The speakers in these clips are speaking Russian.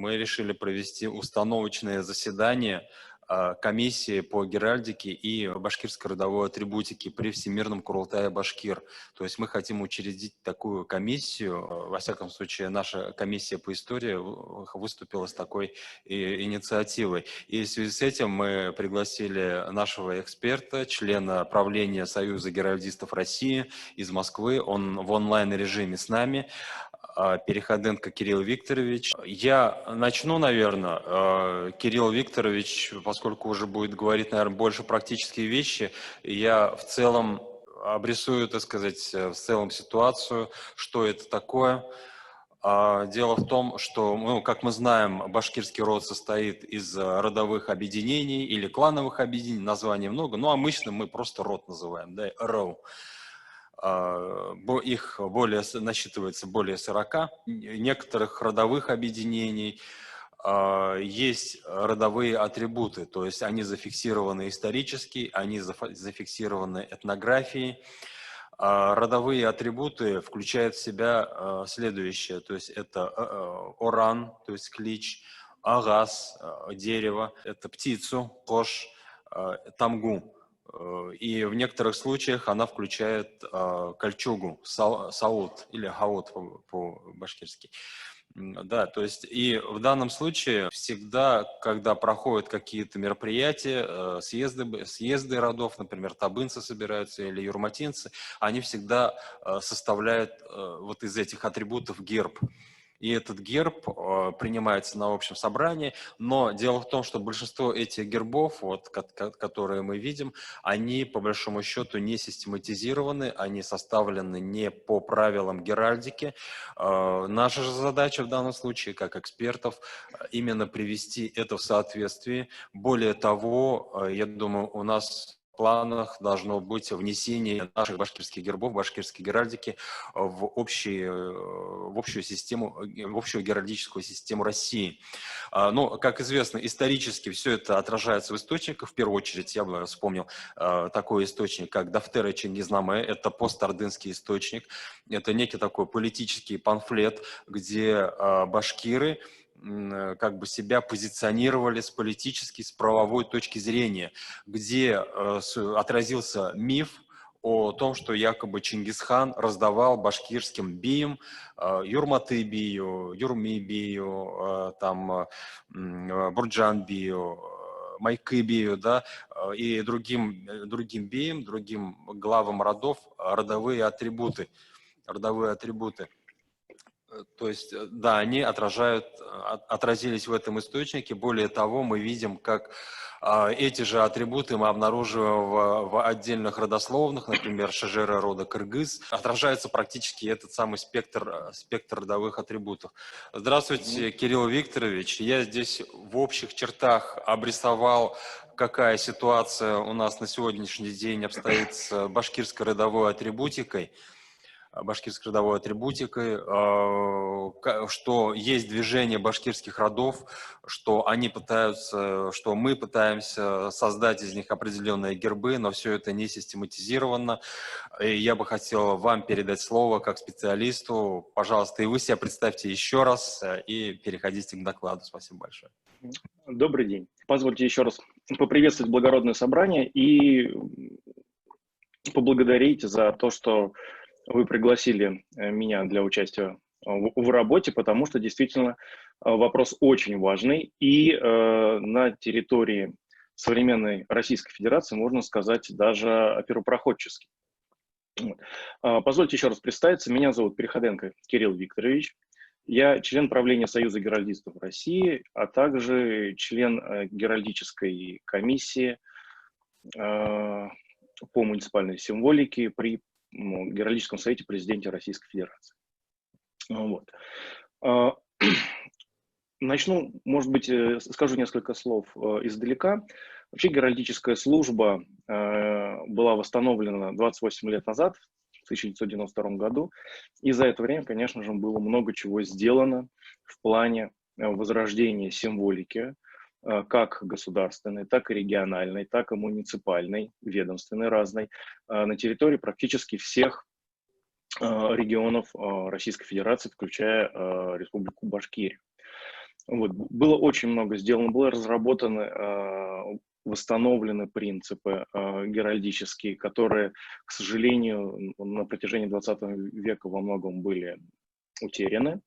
мы решили провести установочное заседание комиссии по геральдике и башкирской родовой атрибутике при Всемирном Курултае Башкир. То есть мы хотим учредить такую комиссию. Во всяком случае, наша комиссия по истории выступила с такой инициативой. И в связи с этим мы пригласили нашего эксперта, члена правления Союза геральдистов России из Москвы. Он в онлайн-режиме с нами. Переходенко Кирилл Викторович. Я начну, наверное. Кирилл Викторович, поскольку уже будет говорить, наверное, больше практические вещи, я в целом обрисую, так сказать, в целом ситуацию, что это такое. Дело в том, что, ну, как мы знаем, башкирский род состоит из родовых объединений или клановых объединений, названий много, но обычно мы просто род называем, да, роу. Их насчитывается более 40, некоторых родовых объединений есть родовые атрибуты, то есть они зафиксированы исторически, они зафиксированы этнографией. Родовые атрибуты включают в себя следующее, то есть это оран, то есть клич, агас, дерево, это птицу, кош, тамгу. И в некоторых случаях она включает кольчугу, саут или хаут по-башкирски. Да, то есть и в данном случае всегда, когда проходят какие-то мероприятия, съезды родов, например, табынцы собираются или юрматинцы, они всегда составляют вот из этих атрибутов герб. И этот герб принимается на общем собрании, но дело в том, что большинство этих гербов, вот, которые мы видим, они по большому счету не систематизированы, они составлены не по правилам геральдики. Наша же задача в данном случае, как экспертов, именно привести это в соответствие. Более того, я думаю, у нас в планах должно быть внесение наших башкирских гербов, башкирской геральдики в общую систему, в общую геральдическую систему России. Но, как известно, исторически все это отражается в источниках. В первую очередь я бы вспомнил такой источник, как Дафтер Чингизнаме. Это постордынский источник. Это некий такой политический памфлет, где башкиры как бы себя позиционировали с политической, с правовой точки зрения, где отразился миф о том, что якобы Чингисхан раздавал башкирским биям, Юрматы бию, Юрми бию, там, Бурджан бию, Майкы бию, да, и другим биям, другим главам родов родовые атрибуты. То есть, да, они отразились в этом источнике. Более того, мы видим, как эти же атрибуты мы обнаруживаем в отдельных родословных, например, Шажера рода кыргыз. Отражается практически этот самый спектр родовых атрибутов. Здравствуйте, Кирилл Викторович. Я здесь в общих чертах обрисовал, какая ситуация у нас на сегодняшний день обстоит с башкирской родовой атрибутикой, что есть движение башкирских родов, что мы пытаемся создать из них определенные гербы, но все это не систематизировано. И я бы хотел вам передать слово как специалисту. Пожалуйста, и вы себя представьте еще раз и переходите к докладу. Спасибо большое. Добрый день. Позвольте еще раз поприветствовать благородное собрание и поблагодарить за то, что вы пригласили меня для участия в работе, потому что действительно вопрос очень важный. И на территории современной Российской Федерации, можно сказать, даже первопроходческий. Позвольте еще раз представиться. Меня зовут Переходенко Кирилл Викторович. Я член правления Союза геральдистов России, а также член геральдической комиссии по муниципальной символике при Геральдическом совете президента Российской Федерации. Вот. Начну, может быть, скажу несколько слов издалека. Вообще геральдическая служба была восстановлена 28 лет назад, в 1992 году, и за это время, конечно же, было много чего сделано в плане возрождения символики, как государственной, так и региональной, так и муниципальной, ведомственной разной, на территории практически всех регионов Российской Федерации, включая Республику Башкирия. Вот, было очень много сделано, было разработаны, восстановлены принципы геральдические, которые, к сожалению, на протяжении 20 века во многом были утеряны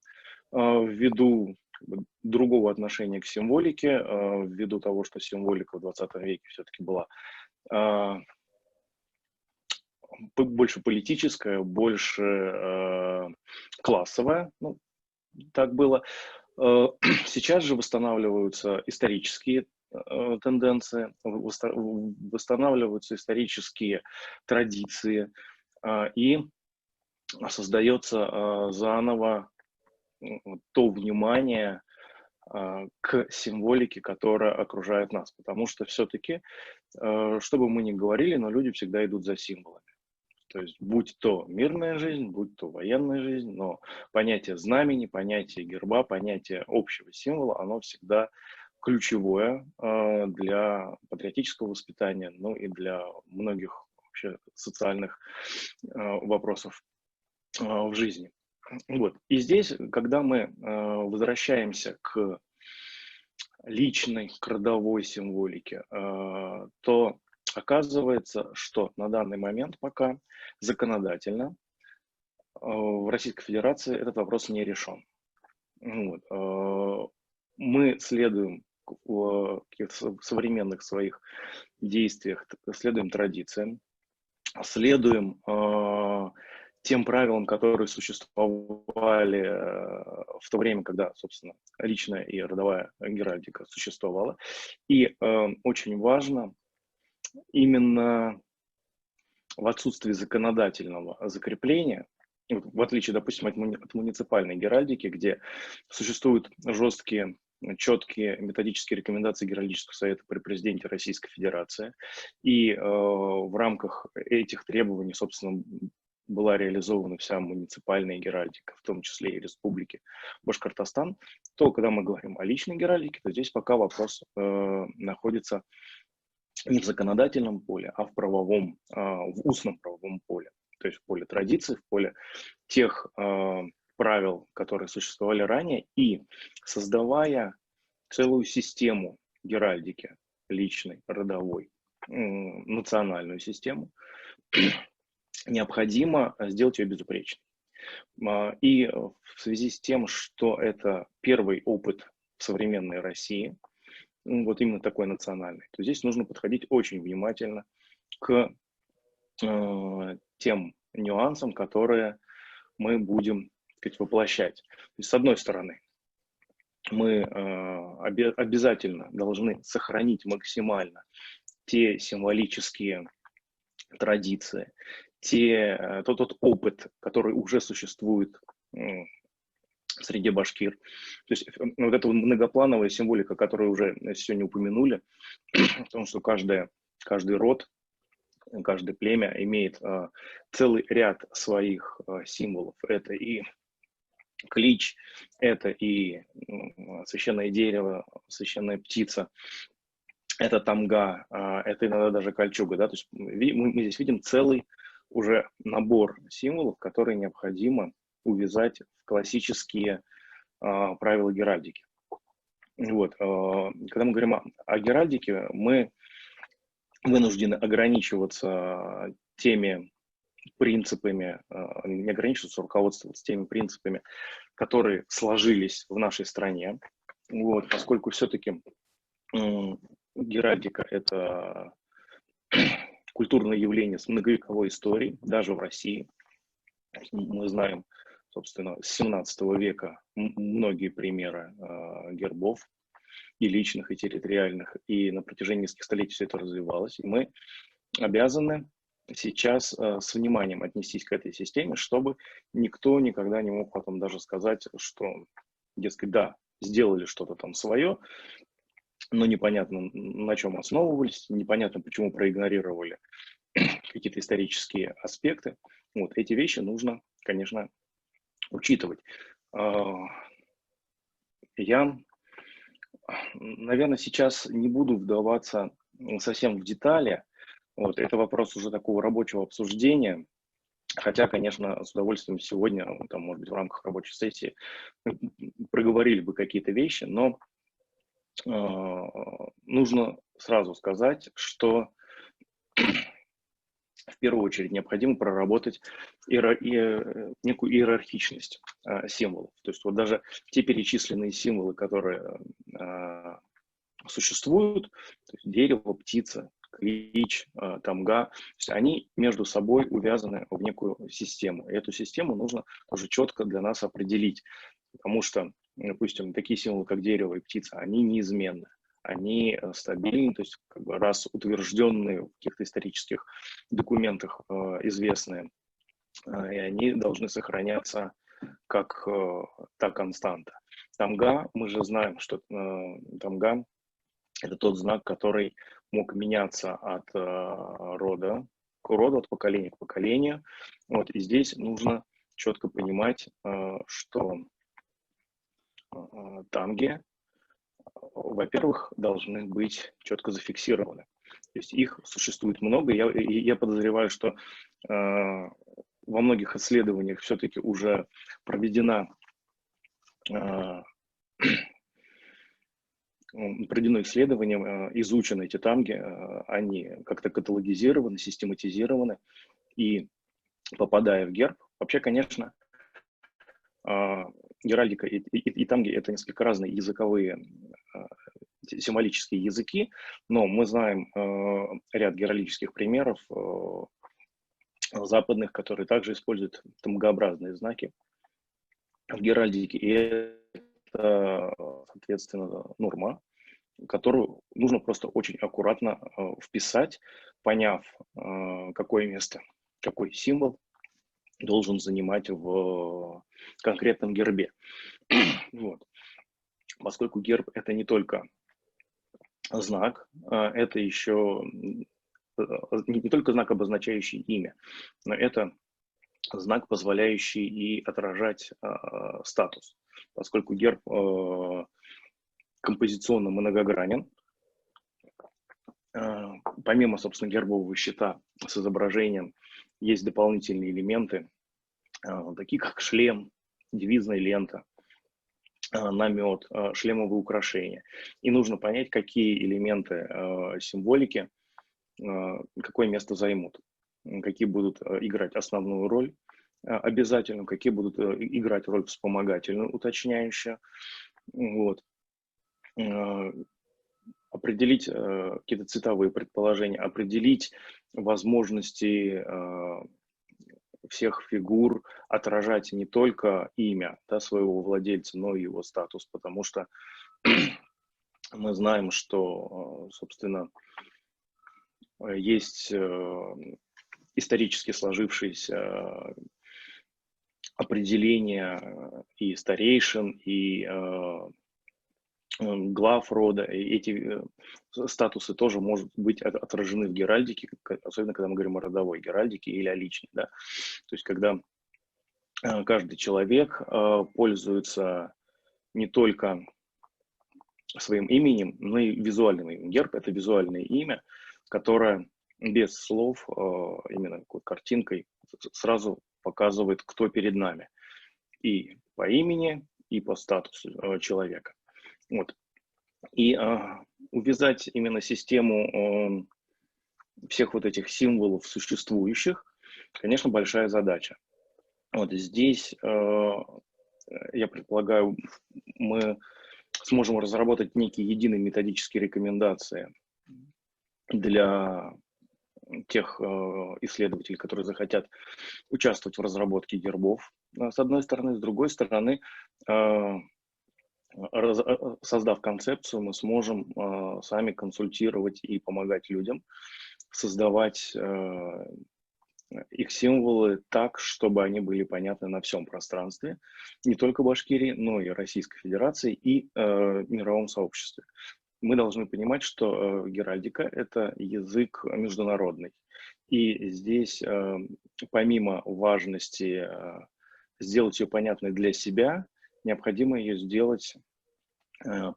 ввиду как бы другого отношения к символике, ввиду того, что символика в 20 веке все-таки была а, больше политическая, больше классовая, ну, так было. Сейчас же восстанавливаются исторические тенденции, восстанавливаются исторические традиции, и создается заново то внимание к символике, которая окружает нас. Потому что все-таки, что бы мы ни говорили, но люди всегда идут за символами. То есть будь то мирная жизнь, будь то военная жизнь, но понятие знамени, понятие герба, понятие общего символа, оно всегда ключевое для патриотического воспитания, ну и для многих вообще социальных вопросов в жизни. Вот. И здесь, когда мы возвращаемся к личной, к родовой символике, то оказывается, что на данный момент пока законодательно в Российской Федерации этот вопрос не решен. Вот. Мы следуем в каких-то современных своих действиях, следуем традициям, следуем тем правилам, которые существовали в то время, когда, собственно, личная и родовая геральдика существовала. И очень важно именно в отсутствии законодательного закрепления, в отличие, допустим, от муниципальной геральдики, где существуют жесткие, четкие методические рекомендации Геральдического совета при президенте Российской Федерации, и в рамках этих требований, собственно, была реализована вся муниципальная геральдика, в том числе и Республики Башкортостан, то когда мы говорим о личной геральдике, то здесь пока вопрос находится не в законодательном поле, а в правовом, в устном правовом поле, то есть в поле традиций, в поле тех правил, которые существовали ранее, и создавая целую систему геральдики, личной, родовой, национальную систему, необходимо сделать ее безупречной. И в связи с тем, что это первый опыт в современной России, вот именно такой национальный, то здесь нужно подходить очень внимательно к тем нюансам, которые мы будем, так сказать, воплощать. То есть, с одной стороны, мы обязательно должны сохранить максимально те символические традиции, тот опыт, который уже существует среди башкир. То есть вот эта многоплановая символика, которую уже сегодня упомянули, о том, что каждый род, каждое племя имеет целый ряд своих символов. Это и клич, это и священное дерево, священная птица, это тамга, это иногда даже кольчуга. Да? То есть мы здесь видим целый уже набор символов, которые необходимо увязать в классические правила геральдики. Вот. Когда мы говорим о геральдике, мы вынуждены ограничиваться теми принципами, не ограничиваться, руководствоваться теми принципами, которые сложились в нашей стране. Вот. Поскольку все-таки геральдика – это культурное явление с многовековой историей, даже в России. Мы знаем, собственно, с 17 века многие примеры гербов, и личных, и территориальных, и на протяжении нескольких столетий все это развивалось. И мы обязаны сейчас с вниманием отнестись к этой системе, чтобы никто никогда не мог потом даже сказать, что, дескать, да, сделали что-то там свое, но непонятно, на чем основывались, непонятно, почему проигнорировали какие-то исторические аспекты. Вот эти вещи нужно, конечно, учитывать. Я, наверное, сейчас не буду вдаваться совсем в детали. Вот, это вопрос уже такого рабочего обсуждения. Хотя, конечно, с удовольствием сегодня, там, может быть, в рамках рабочей сессии проговорили бы какие-то вещи, но нужно сразу сказать, что в первую очередь необходимо проработать некую иерархичность символов. То есть вот даже те перечисленные символы, которые существуют, то есть дерево, птица, клич, тамга, то есть они между собой увязаны в некую систему. И эту систему нужно тоже четко для нас определить, потому что, допустим, такие символы, как дерево и птица, они неизменны, они стабильны, то есть как бы раз утвержденные в каких-то исторических документах известные, и они должны сохраняться как та константа. Тамга, мы же знаем, что тамга – это тот знак, который мог меняться от рода к роду, от поколения к поколению. Вот, и здесь нужно четко понимать, что тамги, во-первых, должны быть четко зафиксированы. То есть их существует много. Я подозреваю, что во многих исследованиях все-таки уже проведено исследование, изучены эти тамги, они как-то каталогизированы, систематизированы, и попадая в герб, вообще, конечно, геральдика и тамги – это несколько разные языковые, символические языки, но мы знаем ряд геральдических примеров западных, которые также используют тамгообразные знаки в геральдике, и это, соответственно, норма, которую нужно просто очень аккуратно вписать, поняв, какое место, какой символ должен занимать в конкретном гербе. Вот. Поскольку герб – это не только знак, это еще не только знак, обозначающий имя, но это знак, позволяющий и отражать статус. Поскольку герб композиционно многогранен, помимо, собственно, гербового щита с изображением, есть дополнительные элементы, такие как шлем, девизная лента, намет, шлемовые украшения. И нужно понять, какие элементы символики какое место займут, какие будут играть основную роль обязательно, какие будут играть роль вспомогательную, уточняющую. Вот. Определить какие-то цветовые предположения, определить возможности всех фигур отражать не только имя, да, своего владельца, но и его статус, потому что мы знаем, что, собственно, есть исторически сложившиеся определения и старейшин, и глав рода, и эти статусы тоже могут быть отражены в геральдике, особенно когда мы говорим о родовой геральдике или о личной. Да? То есть когда каждый человек пользуется не только своим именем, но и визуальным именем. Герб – это визуальное имя, которое без слов, именно картинкой, сразу показывает, кто перед нами. И по имени, и по статусу человека. Вот. И увязать именно систему всех вот этих символов существующих, конечно, большая задача. Вот здесь, я предполагаю, мы сможем разработать некие единые методические рекомендации для тех исследователей, которые захотят участвовать в разработке гербов, с одной стороны. С другой стороны, создав концепцию, мы сможем сами консультировать и помогать людям создавать их символы так, чтобы они были понятны на всем пространстве, не только Башкирии, но и Российской Федерации и мировом сообществе. Мы должны понимать, что геральдика – это язык международный. И здесь, помимо важности сделать ее понятной для себя, необходимо ее сделать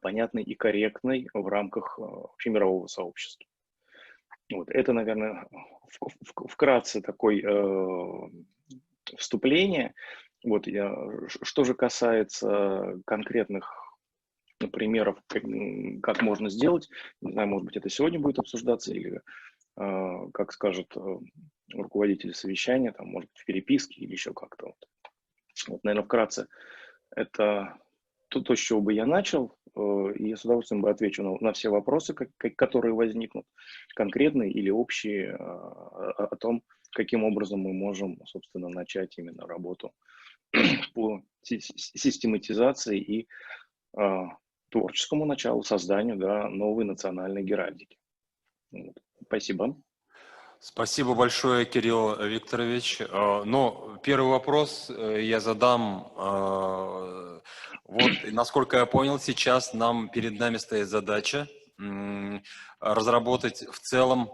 понятной и корректной в рамках общемирового сообщества. Вот, это, наверное, вкратце такое вступление. Вот, что же касается конкретных примеров, как можно сделать, не знаю, может быть, это сегодня будет обсуждаться или, как скажет руководитель совещания, там, может быть, в переписке или еще как-то. Вот, наверное, вкратце это то, с чего бы я начал, и я с удовольствием бы отвечу на все вопросы, которые возникнут, конкретные или общие, о том, каким образом мы можем, собственно, начать именно работу по систематизации и творческому началу, созданию, да, новой национальной геральдики. Вот. Спасибо. Спасибо большое, Кирилл Викторович. Ну, первый вопрос я задам. Вот, насколько я понял, сейчас перед нами стоит задача разработать в целом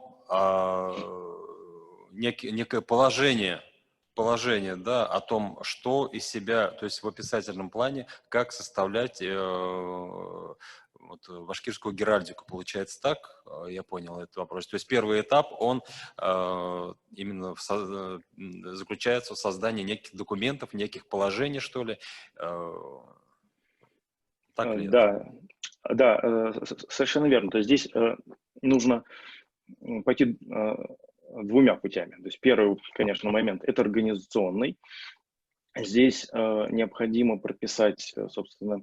некое положение, да, о том, что из себя, то есть в описательном плане, как составлять башкирскую геральдику. Получается так? Я понял этот вопрос. То есть первый этап, он именно заключается в создании неких документов, неких положений, что ли. Так ли это? Да, да, совершенно верно. То есть здесь нужно пойти двумя путями. То есть первый, конечно, момент – это организационный. Здесь необходимо прописать, собственно,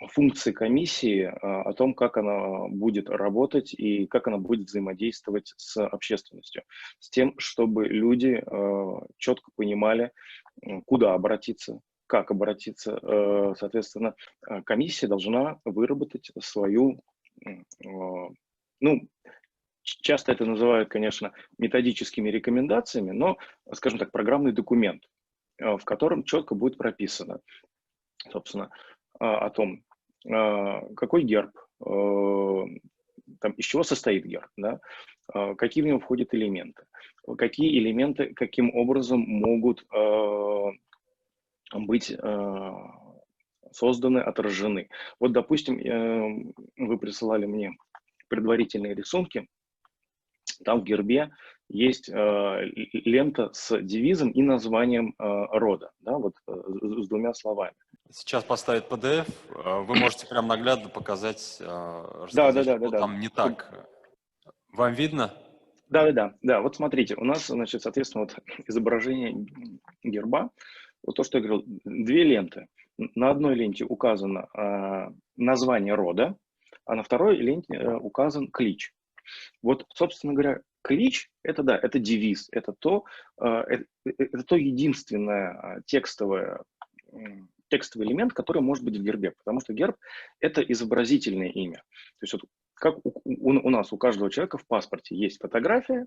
функции комиссии, о том, как она будет работать и как она будет взаимодействовать с общественностью, с тем, чтобы люди четко понимали, куда обратиться, как обратиться. Соответственно, комиссия должна выработать свою, ну, часто это называют, конечно, методическими рекомендациями, но, скажем так, программный документ, в котором четко будет прописано, собственно, о том, какой герб, там, из чего состоит герб, да, какие в него входят элементы, какие элементы каким образом могут быть созданы, отражены. Вот, допустим, вы присылали мне предварительные рисунки, там в гербе есть лента с девизом и названием рода, да, вот с двумя словами. Сейчас поставить PDF, вы можете прям наглядно показать, Да, да, рассказать, да, да, что да. там не так. Вам видно? Да, да, да, да. Вот смотрите, у нас, значит, соответственно, вот изображение герба. Вот то, что я говорил, две ленты. На одной ленте указано название рода, а на второй ленте указан клич. Вот, собственно говоря, клич – это, да, это девиз, это то единственное текстовый элемент, который может быть в гербе, потому что герб – это изобразительное имя. То есть вот как у нас, у каждого человека в паспорте есть фотография,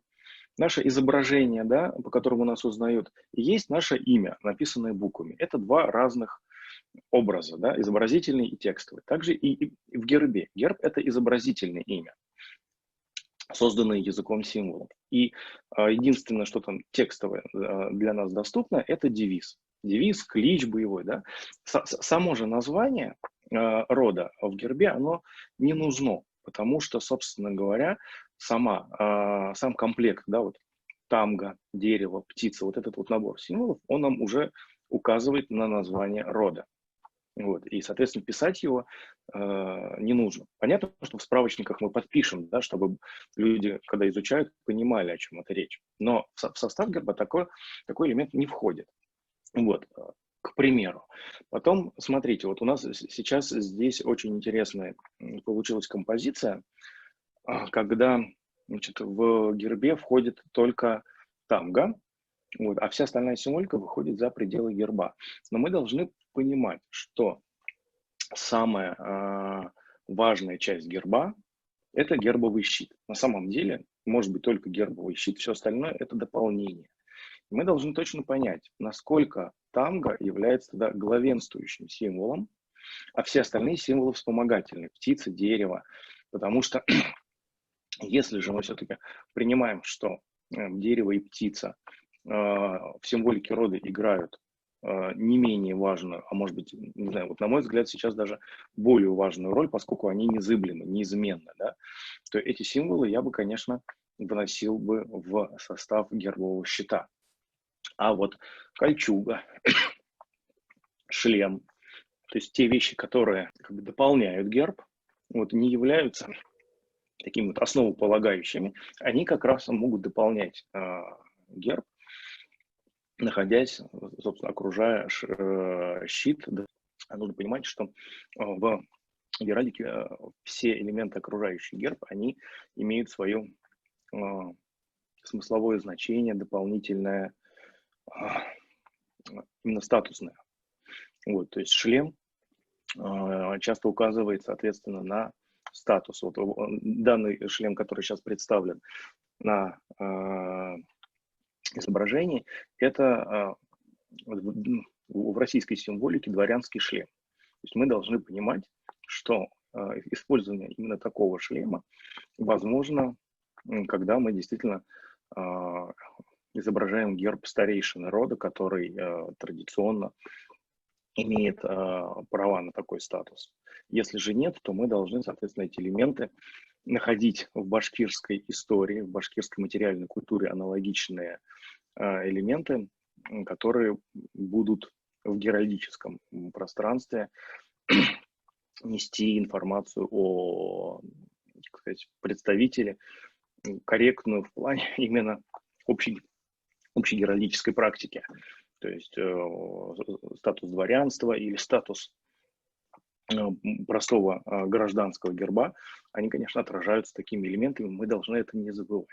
наше изображение, да, по которому нас узнают, и есть наше имя, написанное буквами. Это два разных образа, да, изобразительный и текстовый. Также и в гербе. Герб – это изобразительное имя, созданные языком символов. И единственное, что там текстовое для нас доступно, это девиз. Девиз, клич боевой. Да? Само же название рода в гербе, оно не нужно, потому что, собственно говоря, сам комплект, да, вот тамга, дерево, птица, вот этот вот набор символов, он нам уже указывает на название рода. Вот. И, соответственно, писать его не нужно. Понятно, что в справочниках мы подпишем, да, чтобы люди, когда изучают, понимали, о чем это речь. Но в состав герба такой элемент не входит. Вот, к примеру. Потом, смотрите, вот у нас сейчас здесь очень интересная получилась композиция, когда, значит, в гербе входит только тамга, вот, а вся остальная символика выходит за пределы герба. Но мы должны понимать, что самая важная часть герба – это гербовый щит. На самом деле, может быть только гербовый щит, все остальное – это дополнение. Мы должны точно понять, насколько тамга является тогда главенствующим символом, а все остальные символы вспомогательные – птица, дерево. Потому что если же мы все-таки принимаем, что дерево и птица в символике рода играют не менее важную, а может быть, не знаю, вот на мой взгляд, сейчас даже более важную роль, поскольку они незыблемы, неизменны, да, то эти символы я бы, конечно, вносил бы в состав гербового щита. А вот кольчуга, шлем, то есть те вещи, которые как бы дополняют герб, вот, не являются такими вот основополагающими, они как раз могут дополнять герб, находясь, собственно, окружая щит. Да. Нужно понимать, что в геральдике все элементы, окружающие герб, они имеют свое смысловое значение, дополнительное, именно статусное. Вот, то есть шлем часто указывает, соответственно, на статус. Вот данный шлем, который сейчас представлен на изображении, это в российской символике дворянский шлем. То есть мы должны понимать, что использование именно такого шлема возможно, когда мы действительно изображаем герб старейшины рода, который традиционно имеет права на такой статус. Если же нет, то мы должны, соответственно, эти элементы находить в башкирской истории, в башкирской материальной культуре аналогичные элементы, которые будут в геральдическом пространстве нести информацию о, так сказать, представителе, корректную в плане именно общегеральдической практики. То есть статус дворянства или статус простого гражданского герба, они, конечно, отражаются такими элементами, мы должны это не забывать.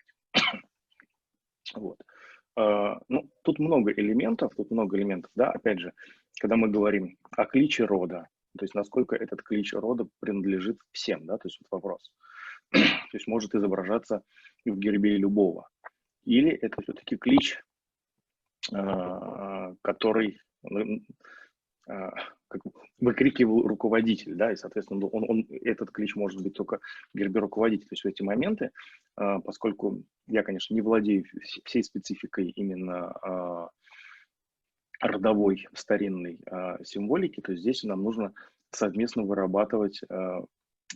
Вот. Ну, тут много элементов, да, опять же, когда мы говорим о кличе рода, то есть насколько этот клич рода принадлежит всем, да, то есть вот вопрос. То есть может изображаться в гербе любого. Или это все-таки клич, который как выкрикивал руководитель, да, и, соответственно, этот клич может быть только в гербе руководителя. То есть в эти моменты, поскольку я, конечно, не владею всей спецификой именно родовой старинной символики, то здесь нам нужно совместно вырабатывать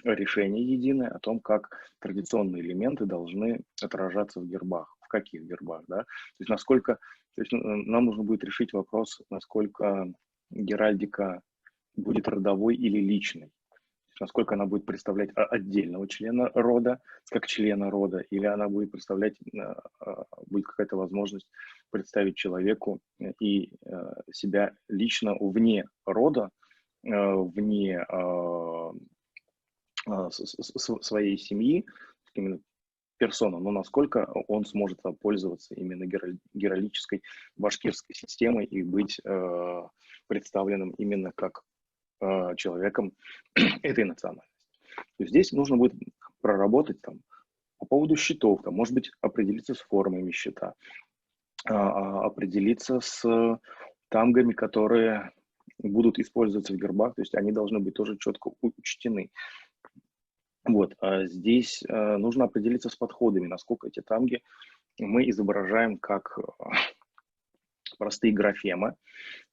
решение единое о том, как традиционные элементы должны отражаться в гербах, в каких гербах, да, то есть насколько, то есть нам нужно будет решить вопрос, насколько геральдика будет родовой или личной, насколько она будет представлять отдельного члена рода, как члена рода, или она будет представлять, будет какая-то возможность представить человеку и себя лично вне рода, вне своей семьи, именно персона, но насколько он сможет пользоваться именно геральдической башкирской системой и быть представленным именно как человеком этой национальности. То есть здесь нужно будет проработать там, по поводу счетов, там, может быть, определиться с формами счета, определиться с тамгами, которые будут использоваться в гербах, то есть они должны быть тоже четко учтены. Вот, здесь нужно определиться с подходами, насколько эти тамги мы изображаем как простые графемы,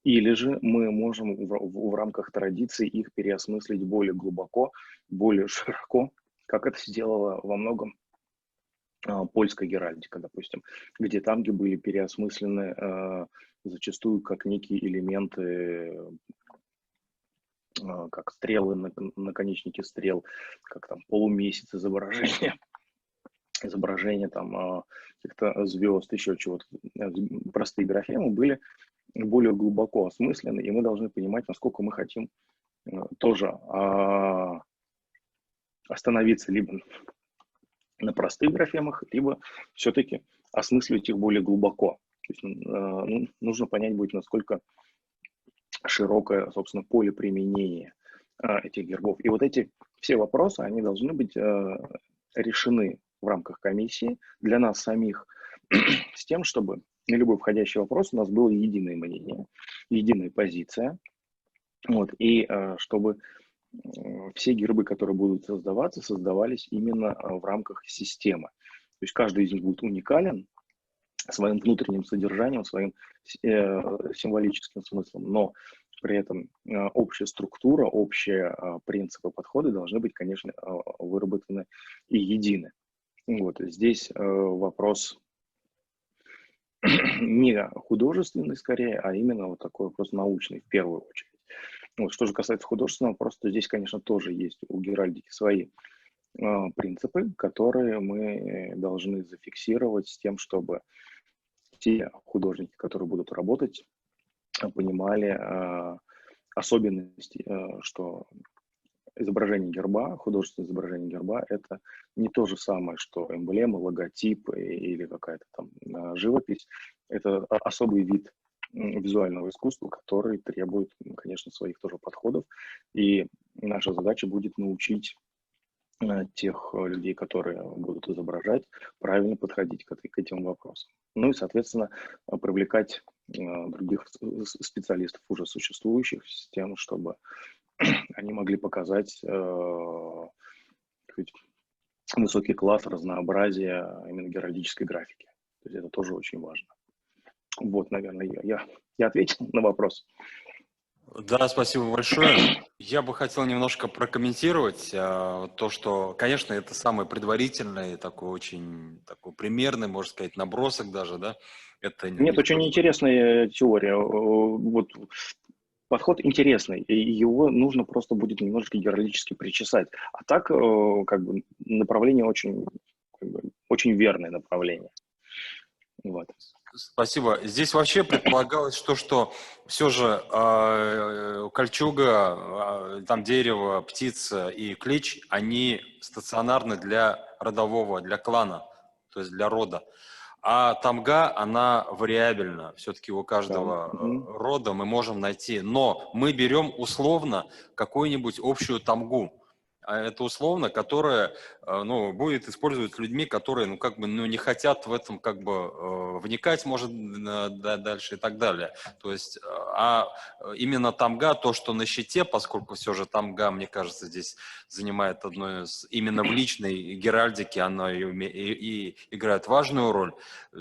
или же мы можем в рамках традиции их переосмыслить более глубоко, более широко, как это сделала во многом польская геральдика, допустим, где тамги были переосмыслены зачастую как некие элементы, как стрелы, наконечники стрел, как там полумесяц изображения там каких-то звезд, еще чего-то. Простые графемы были более глубоко осмыслены, и мы должны понимать, насколько мы хотим тоже остановиться либо на простых графемах, либо все-таки осмысливать их более глубоко. То есть, нужно понять будет, насколько широкое, собственно, поле применения этих гербов. И вот эти все вопросы, они должны быть решены в рамках комиссии для нас самих с тем, чтобы на любой входящий вопрос у нас было единое мнение, единая позиция, вот, и чтобы все гербы, которые будут создаваться, создавались именно в рамках системы. То есть каждый из них будет уникален своим внутренним содержанием, своим символическим смыслом, но при этом общая структура, общие принципы, подходы должны быть, конечно, выработаны и едины. Вот, здесь вопрос не художественный скорее, а именно вот такой вопрос научный в первую очередь. Вот, что же касается художественного вопроса, то здесь, конечно, тоже есть у геральдики свои принципы, которые мы должны зафиксировать с тем, чтобы те художники, которые будут работать, понимали особенности, что изображение герба, художественное изображение герба — это не то же самое, что эмблема, логотип или какая-то там живопись. Это особый вид визуального искусства, который требует, конечно, своих тоже подходов. И наша задача будет научить тех людей, которые будут изображать, правильно подходить к этим вопросам. Ну и, соответственно, привлекать других специалистов, уже существующих, с тем, чтобы они могли показать сказать, высокий класс, разнообразие именно геральдической графики. То есть это тоже очень важно. Вот, наверное, я ответил на вопрос. Да, спасибо большое. Я бы хотел немножко прокомментировать то, что, конечно, это самый предварительный, такой очень такой примерный, можно сказать, набросок даже, да. Это Нет, не то, очень что... интересная теория. Вот подход интересный, и его нужно просто будет немножечко героически причесать. А так, как бы, направление очень, как бы, очень верное направление. Вот. Спасибо. Здесь вообще предполагалось, что все же кольчуга, там дерево, птица и клич, они стационарны для родового, для клана, то есть для рода. А тамга, она вариабельна. Все-таки у Да. каждого Мгм. рода мы можем найти. Но мы берем условно какую-нибудь общую тамгу. А это условно, которая, ну, будет использовать людьми, которые, ну, как бы, ну, не хотят в этом, как бы, вникать, может, дальше и так далее. То есть, именно тамга, то, что на щите, поскольку все же тамга, мне кажется, здесь занимает одну из, именно в личной геральдике, она и играет важную роль.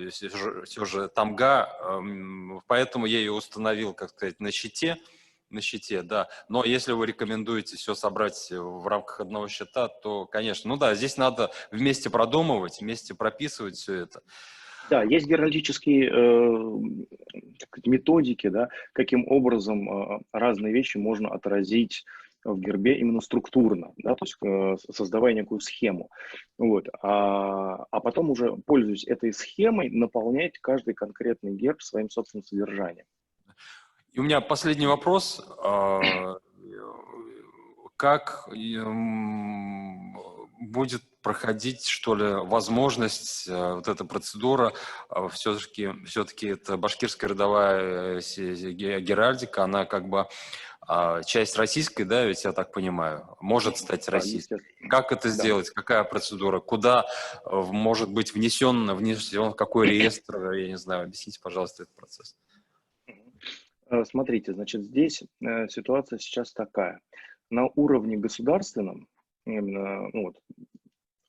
Все же тамга, поэтому я ее установил, как сказать, на щите, да. Но если вы рекомендуете все собрать в рамках одного щита, то, конечно, ну да, здесь надо вместе продумывать, вместе прописывать все это. Да, есть геральдические так сказать, методики, да, каким образом разные вещи можно отразить в гербе именно структурно, да, то есть создавая некую схему. Вот. А потом уже, пользуясь этой схемой, наполнять каждый конкретный герб своим собственным содержанием. И у меня последний вопрос. Как будет проходить, что ли, возможность, вот эта процедура, все-таки это башкирская родовая геральдика, она как бы часть российской, да, ведь я так понимаю, может стать Да, российской. естественно. Как это Да. сделать? Какая процедура? Куда может быть внесен в какой реестр? Я не знаю, объясните, пожалуйста, этот процесс. Смотрите, значит, здесь ситуация сейчас такая. На уровне государственном, именно, ну,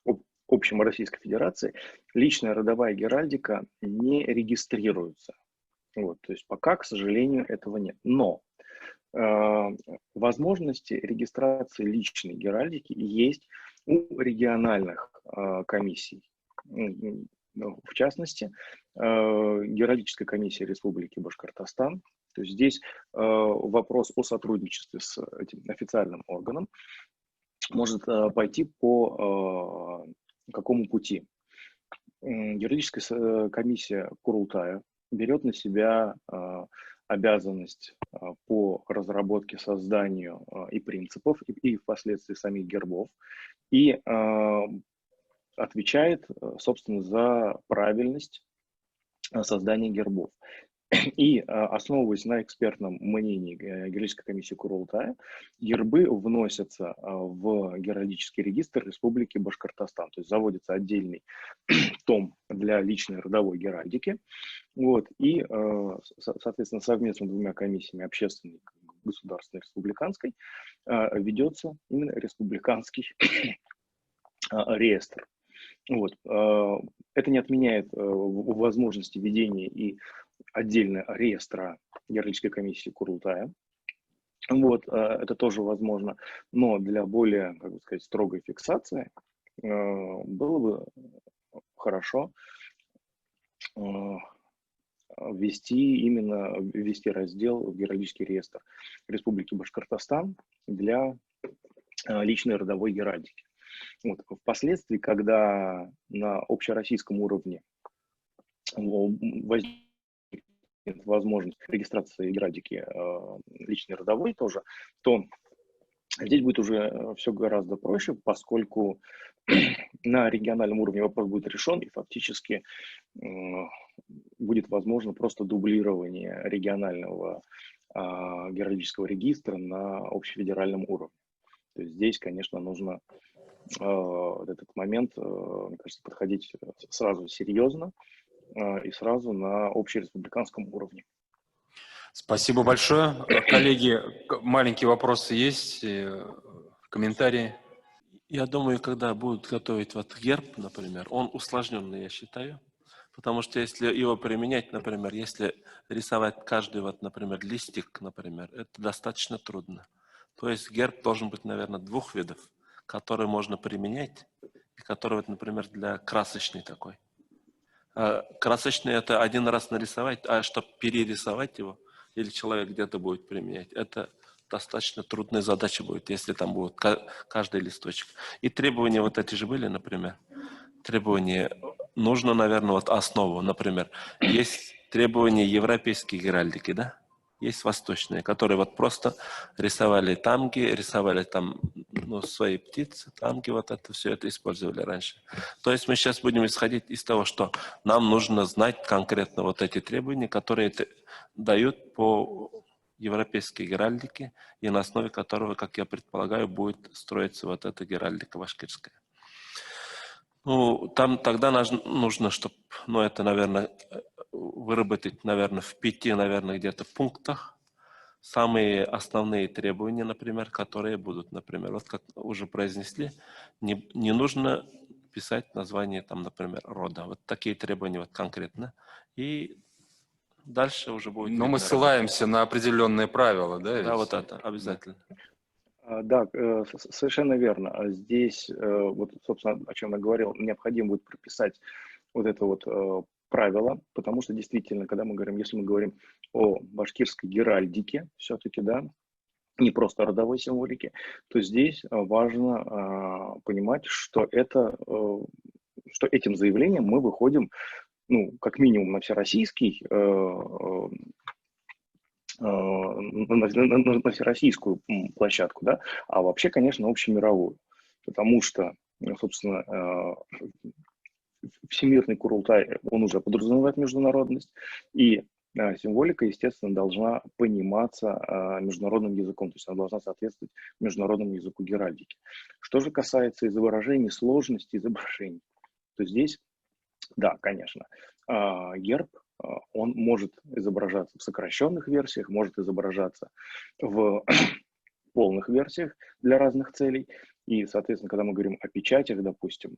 вот, общем Российской Федерации, личная родовая геральдика не регистрируется. Вот, то есть пока, к сожалению, этого нет. Но э, возможности регистрации личной геральдики есть у региональных комиссий. Ну, в частности, Геральдическая комиссия Республики Башкортостан. То есть здесь вопрос о сотрудничестве с этим официальным органом может пойти по какому пути. Юридическая комиссия Курултая берет на себя обязанность по разработке, созданию и принципов, и впоследствии самих гербов, и отвечает, собственно, за правильность создания гербов. И, основываясь на экспертном мнении Геральдической комиссии Курултая, гербы вносятся в Геральдический регистр Республики Башкортостан. То есть заводится отдельный том для личной родовой геральдики. Вот, и, соответственно, совместно двумя комиссиями, общественной, государственной, республиканской, ведется именно республиканский реестр. Вот. Это не отменяет возможности ведения и отдельно реестра Геральдической комиссии Курултая. Вот, это тоже возможно. Но для более, как бы сказать, строгой фиксации было бы хорошо ввести раздел в Геральдический реестр Республики Башкортостан для личной родовой геральдики. Вот. Впоследствии, когда на общероссийском уровне возникнет возможность регистрации геральдики личной родовой тоже, то здесь будет уже все гораздо проще, поскольку на региональном уровне вопрос будет решен, и фактически будет возможно просто дублирование регионального геральдического регистра на общефедеральном уровне. То есть здесь, конечно, нужно этот момент, мне кажется, подходить сразу серьезно и сразу на общереспубликанском уровне. Спасибо большое. Коллеги, маленькие вопросы есть? Комментарии? Я думаю, когда будут готовить вот герб, например, он усложненный, я считаю. Потому что если его применять, например, если рисовать каждый, вот, например, листик, например, это достаточно трудно. То есть герб должен быть, наверное, двух видов, которые можно применять, и который, вот, например, для красочный такой. Красочный — это один раз нарисовать, а чтобы перерисовать его, или человек где-то будет применять, это достаточно трудная задача будет, если там будет каждый листочек. И требования вот эти же были, например. Требования, нужно, наверное, вот основу, например, есть требования европейской геральдики, да? Есть восточные, которые вот просто рисовали тамги, рисовали там, ну, свои птицы, тамги, вот это все это использовали раньше. То есть мы сейчас будем исходить из того, что нам нужно знать конкретно вот эти требования, которые дают по европейской геральдике, и на основе которого, как я предполагаю, будет строиться вот эта геральдика башкирская. Ну, там тогда нужно, чтобы, ну, это, наверное, выработать, наверное, в 5, наверное, где-то пунктах самые основные требования, например, которые будут, например, вот как уже произнесли, не нужно писать название, там, например, рода. Вот такие требования вот конкретно. И дальше уже будет... Но мы ссылаемся на определенные правила, да? Да, вот это обязательно. Да, совершенно верно. Здесь, вот, собственно, о чем я говорил, необходимо будет прописать вот это вот правило, потому что действительно, когда мы говорим, если мы говорим о башкирской геральдике, все-таки, да, не просто родовой символике, то здесь важно понимать, что что этим заявлением мы выходим, ну, как минимум на всероссийский, на всероссийскую площадку, да, а вообще, конечно, общемировую, потому что, собственно, Всемирный Курултай, он уже подразумевает международность, и символика, естественно, должна пониматься международным языком, то есть она должна соответствовать международному языку геральдики. Что же касается изображений, сложности изображений, то здесь, да, конечно, герб, он может изображаться в сокращенных версиях, может изображаться в полных версиях для разных целей. И, соответственно, когда мы говорим о печатях, допустим,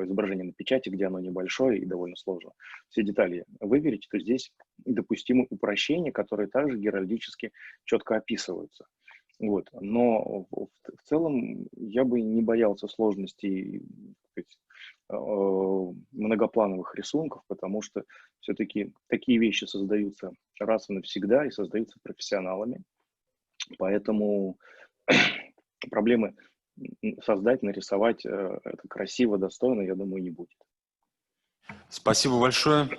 изображение на печати, где оно небольшое и довольно сложно все детали выверить, то здесь допустимы упрощения, которые также геральдически четко описываются. Вот. Но в целом я бы не боялся сложностей, многоплановых рисунков, потому что все-таки такие вещи создаются раз и навсегда и создаются профессионалами. Поэтому проблемы создать, нарисовать это красиво, достойно, я думаю, не будет. Спасибо большое.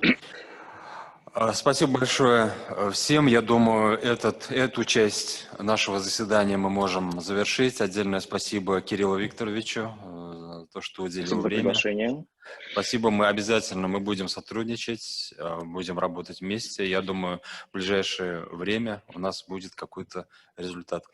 Спасибо большое всем. Я думаю, эту часть нашего заседания мы можем завершить. Отдельное спасибо Кириллу Викторовичу за то, что уделил Спасибо за время. приглашение. Спасибо. Мы будем сотрудничать, будем работать вместе. Я думаю, в ближайшее время у нас будет какой-то результат.